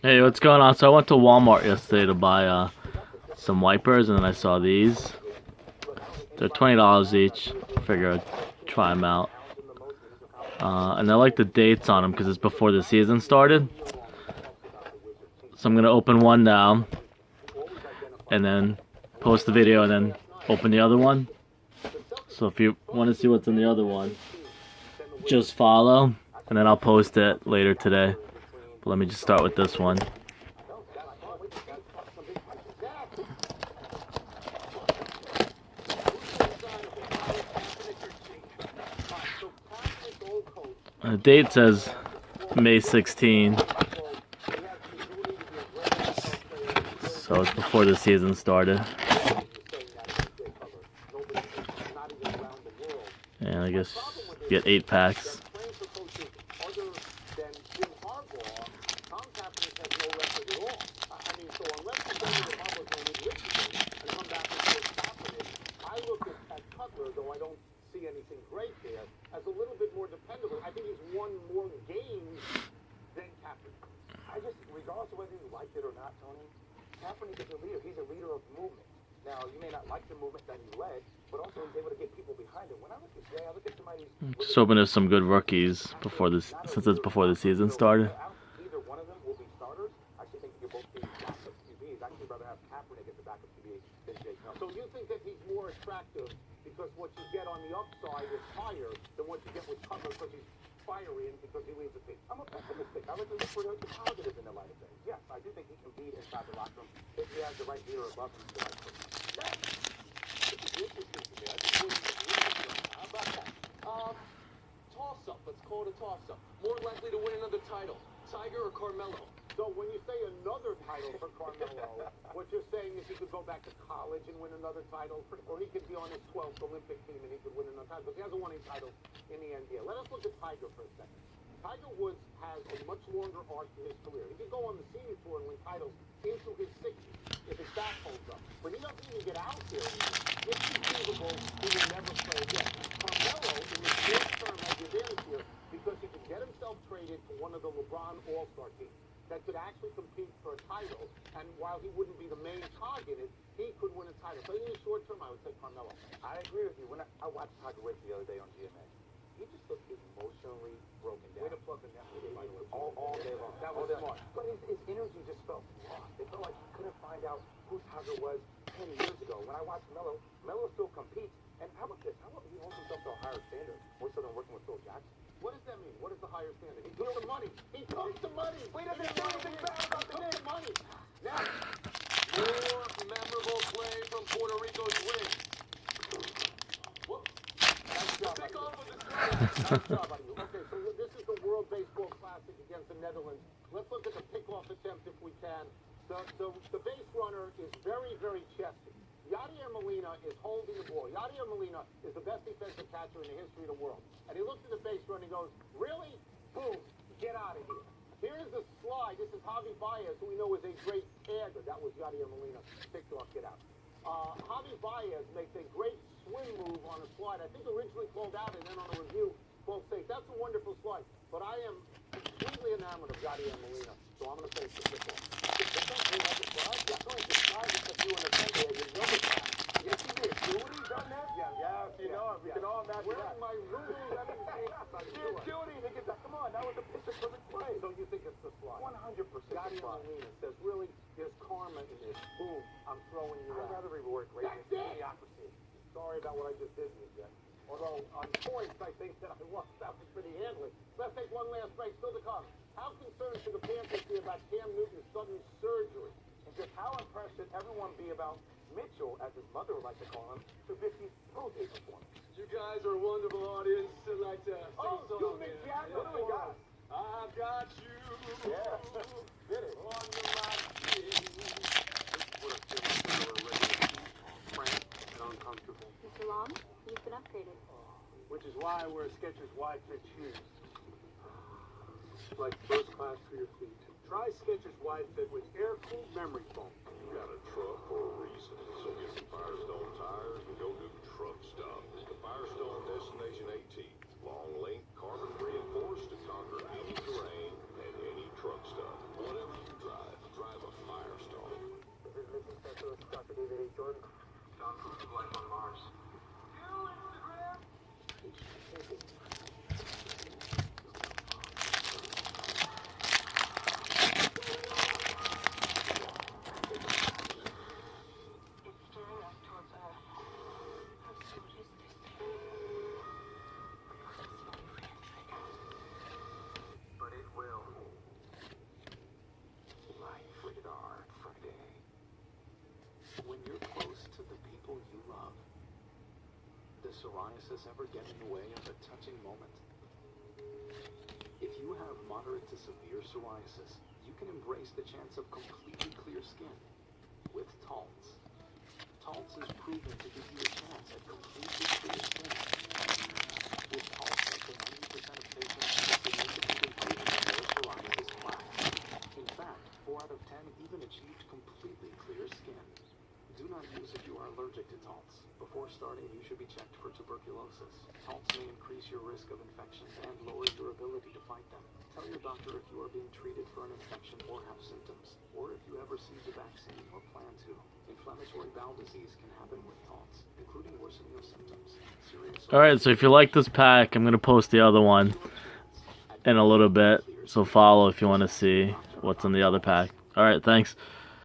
Hey, what's going on? So I went to Walmart yesterday to buy some wipers, and then I saw these. They're $20 each. Figure I'd try them out. And I like the dates on them because it's before the season started. So I'm gonna open one now, and then post the video, and then open the other one. So if you want to see what's in the other one, just follow, and then I'll post it later today. But let me just start with this one. The date says May 16, so it's before the season started. And I guess you get 8 packs. Anything great there as a little bit more dependable. I think he's won more games than Kaepernick. I just, regardless of whether you like it or not, Tony, Kaepernick is a leader. He's a leader of movement. Now, you may not like the movement that he led, but also he's able to get people behind him. When I look at Jay, I look at somebody. Just hoping there's some good rookies before this, since it's before the season started. Either one of them will be starters. I actually think you both be backup QBs. I'd actually rather have Kaepernick as the backup QB than Jay. So you think that he's more attractive because what you get on the upside is higher than what you get with Cutler because he's fiery and because he leads the team. I'm a pessimistic. I like to look for the positive in the light of things. Yes, I do think he can beat inside the locker room if he has the right leader above him. Yes. This is interesting to me. I think how about that? Toss-up. Let's call it a toss-up. More likely to win another title, Tiger or Carmelo? So when you say another title for Carmelo, what you're saying is he could go back to college and win another title, or he could be on his 12th Olympic team and he could win another title, because he hasn't won any titles in the NBA. Let us look at Tiger for a second. Tiger Woods has a much longer arc to his career. He could go on the senior tour and win titles into his 60s if his back holds up. But he doesn't even get out there. It's conceivable he will never play again. Carmelo, in the short term, has the advantage here because he could get himself traded to one of the LeBron All-Star teams that could actually compete for a title, and while he wouldn't be the main targeted, he could win a title. But in the short term, I would say Carmelo. I agree with you. When I watched Tiger Woods the other day on GMA, he just looked emotionally broken down. Way to plug him down all day long. That was smart. But his energy just felt lost. It felt like he couldn't find out who Tiger was 10 years ago. When I watched Melo still competes. And how about this? How about he holds himself to a higher standard, more so than working with Phil Jackson? What does that mean? What is the higher standard? He took the money. He took the money. We didn't say anything bad about the name. Money. Now, more memorable play from Puerto Rico's win. Whoops. Nice job. Pick off with the nice job out of you. Okay, so this is the World Baseball Classic against the Netherlands. Let's look at the pickoff attempt if we can. The base runner is very, very chesty. Yadier Molina is holding the ball. Yadier Molina is the best defensive catcher in the history of the world. And he looks at the base run and goes, really? Boom, get out of here. Here's the slide. This is Javi Baez, who we know is a great tagger. That was Yadier Molina. Picked off, get out. Javi Baez makes a great swing move on a slide. I think originally called out and then on a review called safe. That's a wonderful slide. But I am completely enamored of Yadier Molina. So I'm going to say it's the pickoff. Yes, he did. Judy done that? Yeah, you know, we can all match that. Where's my rule? Judy, they get that. Come on, that was a picture for the play. So you think it's the slide? 100%. Yadier Molina says, really, there's karma in this. Boom, I'm throwing you out. I'd rather reward greatness than mediocrity. Sorry about what I just did to you, Jeff. Although, on points, I think that I lost. That was pretty handily. Let's take one last break. Still to come. How concerned should the Panthers be about Cam Newton's sudden surgery? And just how impressed should everyone be about Mitchell, as his mother would like to call him, Trubisky's pro day performance? You guys are a wonderful audience. I'd like to sing a song. Oh, Mick Jagger, what do we got? I've got you. Yeah, did it. On my skin. What a feeling for a regular cramped and uncomfortable. Mr. Long, you've been upgraded. Which is why I wear Skechers wide fit shoes. Like first class for your feet. Try Skechers wide fit with air-cooled memory foam. You got a truck for a reason, so get some Firestone tires and go do truck stuff. The Firestone Destination 18. Long length, carbon reinforced to conquer any terrain and any truck stuff. Whatever you psoriasis ever get in the way of a touching moment? If you have moderate to severe psoriasis, you can embrace the chance of completely clear skin with Taltz. Taltz is proven to give you a chance at completely clear skin. With Taltz, up to 90% of patients have a significant improvement in their psoriasis plaques. In fact, 4 out of 10 even achieved completely clear skin. Do not use if you are allergic to Taltz. Before starting, you should be checked for tuberculosis. Taltz may increase your risk of infections and lower your ability to fight them. Tell your doctor if you are being treated for an infection or have symptoms, or if you have received a vaccine or plan to. Inflammatory bowel disease can happen with Taltz, including worsening of symptoms. Alright, so if you like this pack, I'm going to post the other one in a little bit. So follow if you want to see what's in the other pack. Alright, thanks.